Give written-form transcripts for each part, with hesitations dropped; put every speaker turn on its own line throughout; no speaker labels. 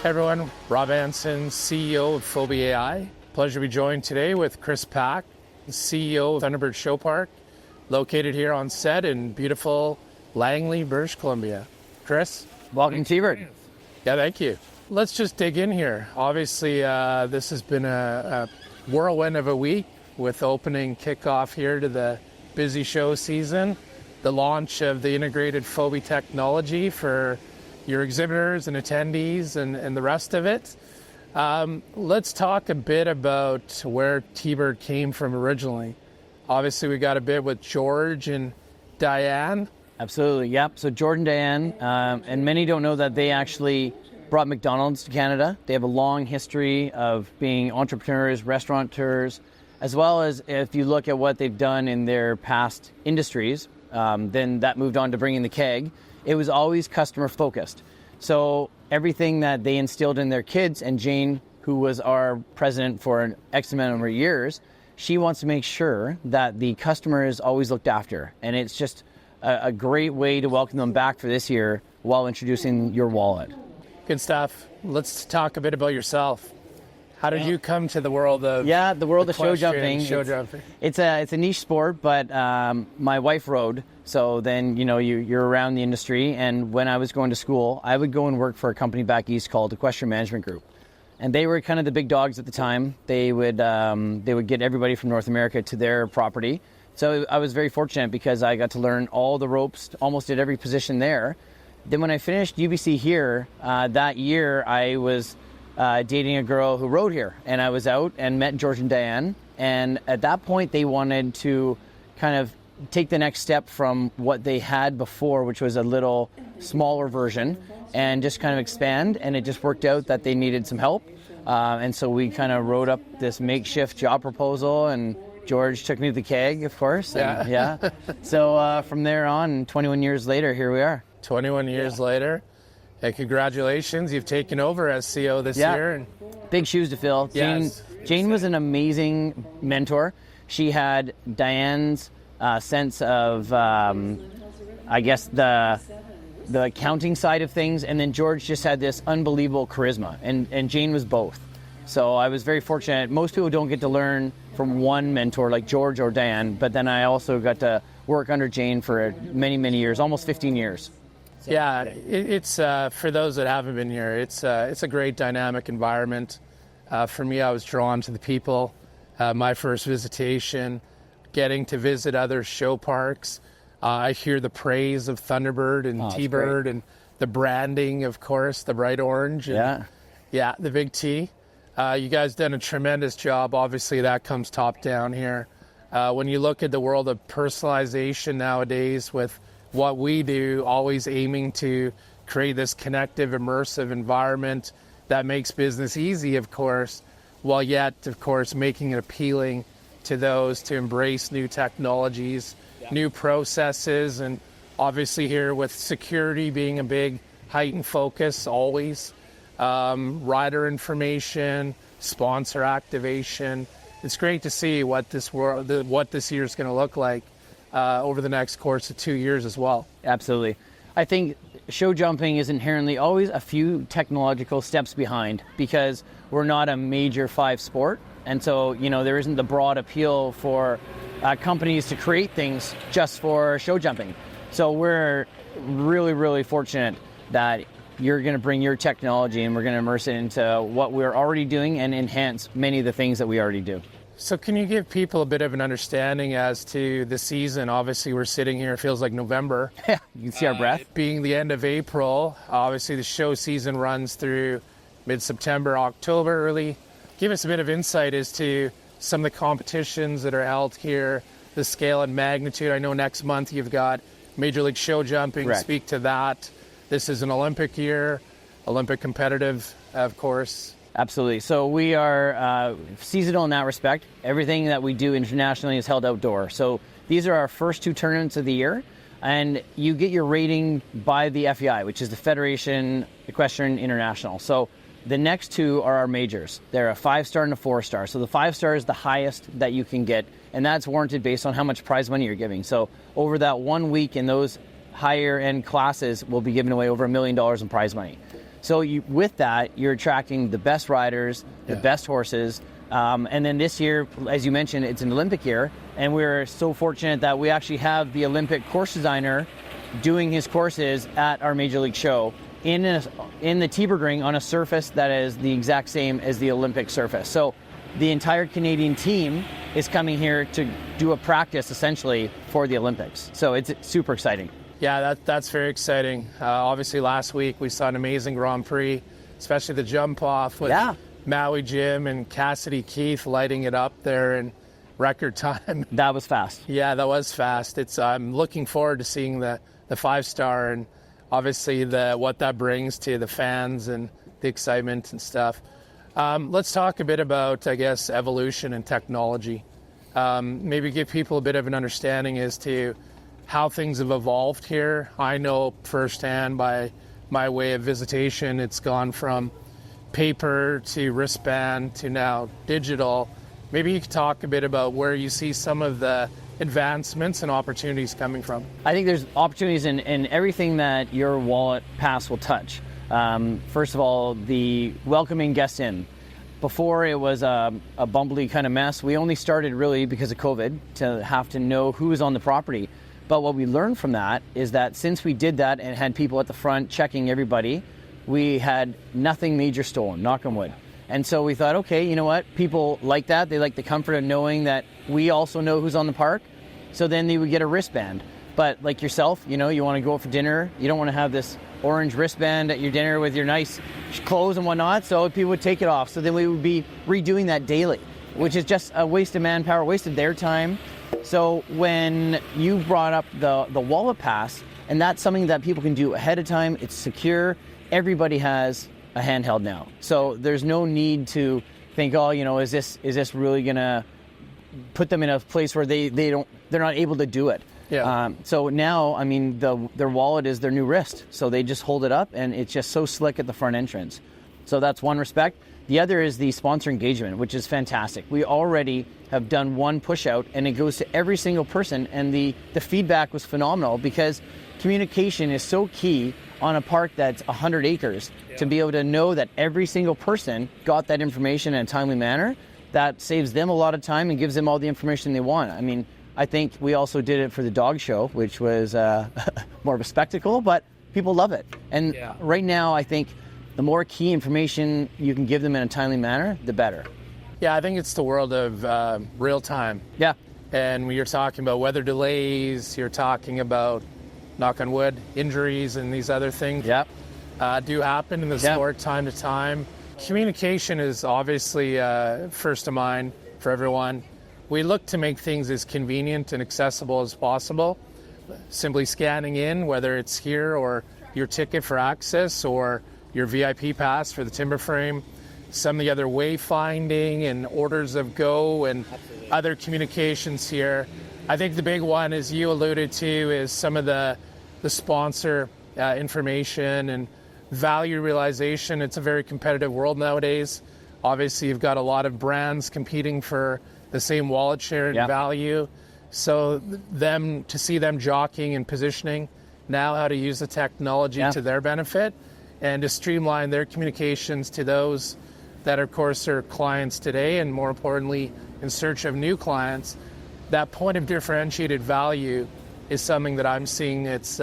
Hey everyone, Rob Anson, CEO of Fobi AI. Pleasure to be joined today with Chris Pack, CEO of Thunderbird Show Park, located here on set in beautiful Langley, British Columbia. Chris?
Welcome, T-Bird.
Yeah, thank you. Let's just dig in here. Obviously, this has been a whirlwind of a week with opening kickoff here to the busy show season, the launch of the integrated Fobi technology for your exhibitors and attendees and the rest of it. Let's talk a bit about where T-Bird came from originally. Obviously, we got a bit with George and Diane.
Absolutely, yep. So George and Diane, and many don't know that they actually brought McDonald's to Canada. They have a long history of being entrepreneurs, restaurateurs, as well as if you look at what they've done in their past industries, then that moved on to bringing the keg. It was always customer focused. So everything that they instilled in their kids, and Jane, who was our president for an X amount of years, she wants to make sure that the customer is always looked after. And it's just a great way to welcome them back for this year while introducing your wallet.
Good stuff. Let's talk a bit about yourself. How did you come to the world of
the world of show jumping? It's a niche sport, but my wife rode. So then you're around the industry. And when I was going to school, I would go and work for a company back east called Equestrian Management Group, and they were kind of the big dogs at the time. They would get everybody from North America to their property. So I was very fortunate because I got to learn all the ropes, almost at every position there. Then when I finished UBC here that year, I was dating a girl who rode here, and I was out and met George and Diane, and at that point they wanted to kind of take the next step from what they had before, which was a little smaller version, and just kind of expand, and it just worked out that they needed some help, and so we kind of wrote up this makeshift job proposal, and George took me to the keg, of course. And, so from there on, 21 years later, here we are.
21 years later. Hey, congratulations. You've taken over as CEO this year. And
big shoes to fill.
Yes.
Jane was an amazing mentor. She had Diane's sense of, I guess, the accounting side of things, and then George just had this unbelievable charisma, and Jane was both. So I was very fortunate. Most people don't get to learn from one mentor like George or Diane, but then I also got to work under Jane for many, many years, almost 15 years.
Yeah, it's for those that haven't been here, it's a great dynamic environment. For me, I was drawn to the people. My first visitation, getting to visit other show parks. I hear the praise of Thunderbird and T-Bird and the branding, of course, the bright orange. And, the big T. You guys done a tremendous job. Obviously, that comes top down here. When you look at the world of personalization nowadays with what we do, always aiming to create this connective, immersive environment that makes business easy, of course, while yet, of course, making it appealing to those to embrace new technologies, new processes, and obviously here with security being a big heightened focus always, rider information, sponsor activation. It's great to see what this year is going to look like over the next course of 2 years as well.
Absolutely. I think show jumping is inherently always a few technological steps behind because we're not a major 5 sport. And so, there isn't the broad appeal for companies to create things just for show jumping. So we're really, really fortunate that you're going to bring your technology and we're going to immerse it into what we're already doing and enhance many of the things that we already do.
So can you give people a bit of an understanding as to the season? Obviously, we're sitting here, it feels like November.
Yeah, you can see our breath.
Being the end of April, obviously the show season runs through mid-September, October early. Give us a bit of insight as to some of the competitions that are held here, the scale and magnitude. I know next month you've got Major League Show Jumping.
Correct.
Speak to that. This is an Olympic year, Olympic competitive, of course.
Absolutely. So we are seasonal in that respect. Everything that we do internationally is held outdoor. So these are our first 2 tournaments of the year. And you get your rating by the FEI, which is the Federation Equestrian International. So the next 2 are our majors. They're a 5-star and a 4-star. So the 5-star is the highest that you can get, and that's warranted based on how much prize money you're giving. So over that 1 week in those higher end classes, we'll be giving away over $1 million in prize money. So with that, you're attracting the best riders, the best horses. And then this year, as you mentioned, it's an Olympic year. And we're so fortunate that we actually have the Olympic course designer doing his courses at our Major League Show in the Tebring on a surface that is the exact same as the Olympic surface. So the entire Canadian team is coming here to do a practice essentially for the Olympics. So it's super exciting.
Yeah, that's very exciting. Obviously, last week we saw an amazing Grand Prix, especially the jump off with Maui Jim and Cassidy Keith lighting it up there in record time.
That was fast.
Yeah, that was fast. I'm looking forward to seeing the 5-star and obviously what that brings to the fans and the excitement and stuff. Let's talk a bit about, I guess, evolution and technology. Maybe give people a bit of an understanding as to how things have evolved here. I know firsthand by my way of visitation, it's gone from paper to wristband to now digital. Maybe you could talk a bit about where you see some of the advancements and opportunities coming from.
I think there's opportunities in everything that your wallet pass will touch. First of all, the welcoming guests in. Before it was a bumbly kind of mess. We only started really because of COVID to have to know who was on the property. But what we learned from that is that since we did that and had people at the front checking everybody, we had nothing major stolen, knock on wood. And so we thought, okay, you know what? People like that. They like the comfort of knowing that we also know who's on the park. So then they would get a wristband. But like yourself, you want to go out for dinner. You don't want to have this orange wristband at your dinner with your nice clothes and whatnot. So people would take it off. So then we would be redoing that daily, which is just a waste of manpower, waste of their time. So when you brought up the wallet pass, and that's something that people can do ahead of time, it's secure. Everybody has a handheld now. So there's no need to think, is this really gonna put them in a place where they're not able to do it.
Yeah.
So now, their wallet is their new wrist. So they just hold it up and it's just so slick at the front entrance. So that's one respect. The other is the sponsor engagement, which is fantastic. We already have done one push out and it goes to every single person, and the feedback was phenomenal because communication is so key on a park that's 100 acres to be able to know that every single person got that information in a timely manner. That saves them a lot of time and gives them all the information they want. I think we also did it for the dog show, which was more of a spectacle, but people love it. And right now, I think the more key information you can give them in a timely manner, the better.
Yeah, I think it's the world of real time.
Yeah.
And when you're talking about weather delays, you're talking about, knock on wood, injuries and these other things do happen in the sport time to time. Communication is obviously first of mind for everyone. We look to make things as convenient and accessible as possible. Simply scanning in, whether it's here or your ticket for access or your VIP pass for the timber frame, some of the other wayfinding and orders of go and other communications here. I think the big one, as you alluded to, is some of the sponsor information and value realization. It's a very competitive world nowadays. Obviously, you've got a lot of brands competing for the same wallet share and value. So to see them jockeying and positioning now how to use the technology to their benefit and to streamline their communications to those that, of course, are clients today and, more importantly, in search of new clients. That point of differentiated value is something that I'm seeing. It's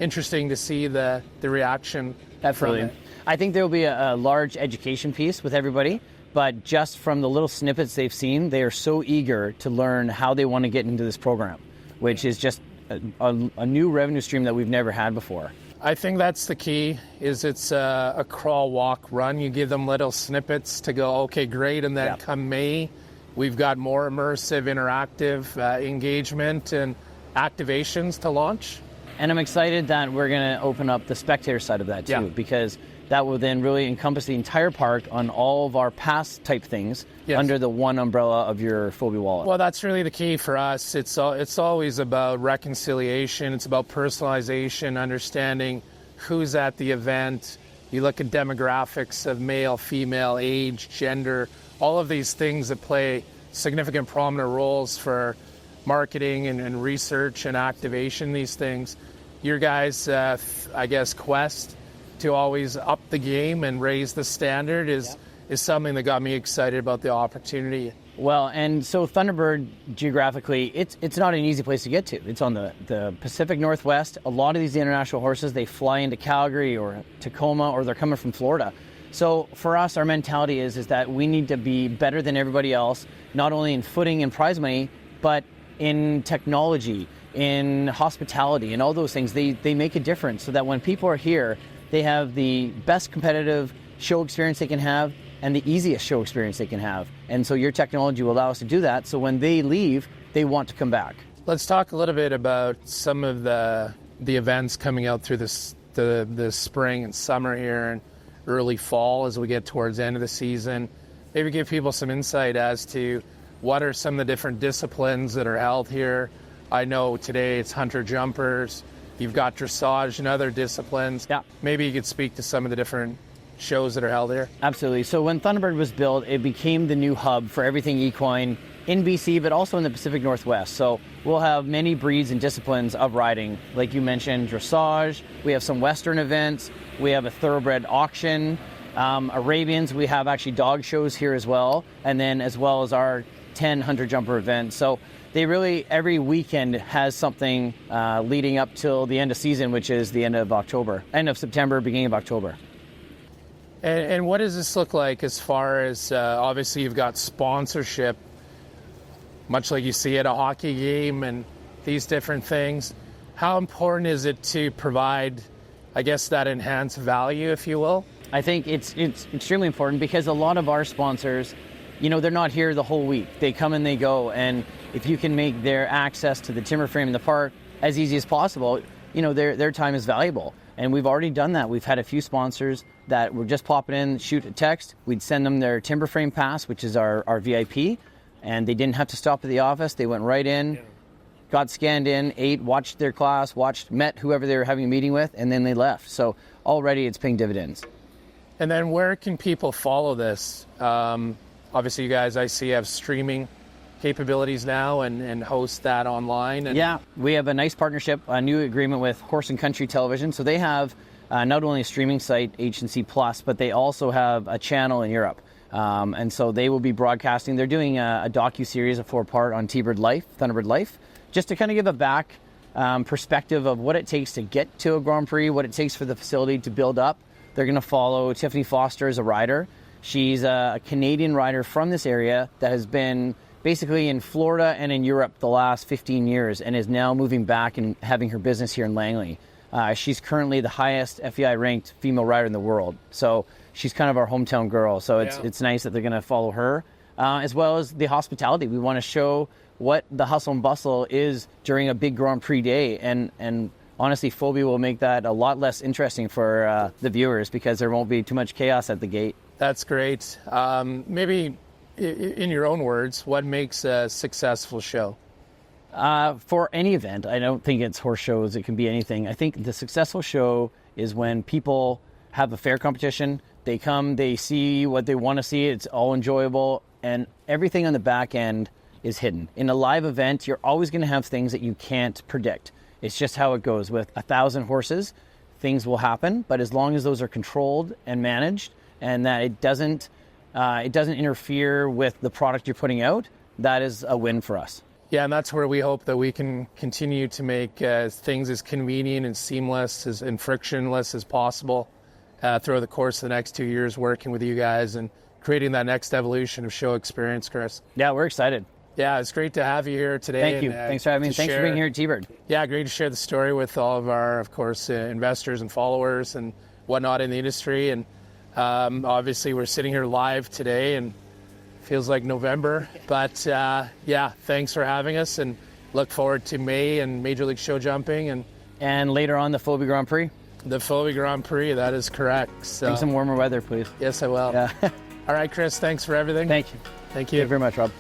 interesting to see the reaction.
Absolutely. I think there will be a large education piece with everybody, but just from the little snippets they've seen, they are so eager to learn how they want to get into this program, which is just a new revenue stream that we've never had before.
I think that's the key, is it's a crawl, walk, run. You give them little snippets to go, okay, great, and then come May, we've got more immersive, interactive engagement and activations to launch.
And I'm excited that we're going to open up the spectator side of that too, because that will then really encompass the entire park on all of our pass type things under the one umbrella of your Fobi wallet.
Well, that's really the key for us. It's always about reconciliation. It's about personalization, understanding who's at the event. You look at demographics of male, female, age, gender, all of these things that play significant prominent roles for marketing and research and activation, these things. Your guys, I guess, quest to always up the game and raise the standard is something that got me excited about the opportunity.
Well, and so Thunderbird, geographically, it's not an easy place to get to. It's on the Pacific Northwest. A lot of these international horses, they fly into Calgary or Tacoma, or they're coming from Florida. So for us, our mentality is that we need to be better than everybody else, not only in footing and prize money, but in technology, in hospitality, and all those things. They make a difference so that when people are here, they have the best competitive show experience they can have and the easiest show experience they can have. And so your technology will allow us to do that. So when they leave, they want to come back.
Let's talk a little bit about some of the events coming out through the spring and summer here and early fall as we get towards the end of the season. Maybe give people some insight as to what are some of the different disciplines that are held here. I know today it's hunter jumpers. You've got dressage and other disciplines.
Yeah.
Maybe you could speak to some of the different shows that are held here.
Absolutely. So when Thunderbird was built, it became the new hub for everything equine in BC, but also in the Pacific Northwest. So we'll have many breeds and disciplines of riding. Like you mentioned, dressage. We have some Western events. We have a thoroughbred auction. Arabians, we have actually dog shows here as well. And then as well as our 10 hunter jumper events. So they really, every weekend has something leading up till the end of season, which is the end of September, beginning of October.
And what does this look like as far as, obviously you've got sponsorship, much like you see at a hockey game and these different things. How important is it to provide, I guess, that enhanced value, if you will?
I think it's extremely important because a lot of our sponsors, they're not here the whole week. They come and they go. And if you can make their access to the timber frame in the park as easy as possible, their time is valuable. And we've already done that. We've had a few sponsors that were just popping in, shoot a text. We'd send them their timber frame pass, which is our VIP. And they didn't have to stop at the office. They went right in, got scanned in, ate, watched their class, met whoever they were having a meeting with, and then they left. So already it's paying dividends.
And then where can people follow this? Obviously, you guys, I see, have streaming capabilities now and host that online.
Yeah, we have a nice partnership, a new agreement with Horse and Country Television. So they have not only a streaming site, H&C Plus, but they also have a channel in Europe. And so they will be broadcasting. They're doing a docu-series, a 4-part on Thunderbird Life, just to kind of give a back perspective of what it takes to get to a Grand Prix, what it takes for the facility to build up. They're going to follow Tiffany Foster as a rider. She's a Canadian rider from this area that has been basically in Florida and in Europe the last 15 years and is now moving back and having her business here in Langley. She's currently the highest FEI-ranked female rider in the world. So she's kind of our hometown girl. So it's nice that they're going to follow her, as well as the hospitality. We want to show what the hustle and bustle is during a big Grand Prix day. And honestly, Fobi will make that a lot less interesting for the viewers because there won't be too much chaos at the gate.
That's great. Maybe in your own words, what makes a successful show?
For any event, I don't think it's horse shows. It can be anything. I think the successful show is when people have a fair competition. They come, they see what they want to see. It's all enjoyable. And everything on the back end is hidden. In a live event, you're always going to have things that you can't predict. It's just how it goes. With 1,000 horses, things will happen. But as long as those are controlled and managed and that it doesn't interfere with the product you're putting out, that is a win for us.
Yeah, and that's where we hope that we can continue to make things as convenient and seamless and frictionless as possible throughout the course of the next 2 years working with you guys and creating that next evolution of show experience, Chris.
Yeah, we're excited.
Yeah, it's great to have you here today.
Thank you. Thanks for having me. Thanks for being here at T-Bird.
Yeah, great to share the story with all of our, of course, investors and followers and whatnot in the industry. And obviously, we're sitting here live today and feels like November. But yeah, thanks for having us and look forward to May and Major League Show Jumping. And
later on, the Fobi Grand Prix.
The Fobi Grand Prix, that is correct. So,
bring some warmer weather, please.
Yes, I will.
Yeah.
All right, Chris, thanks for everything.
Thank you.
Thank you.
Thank you very much, Rob.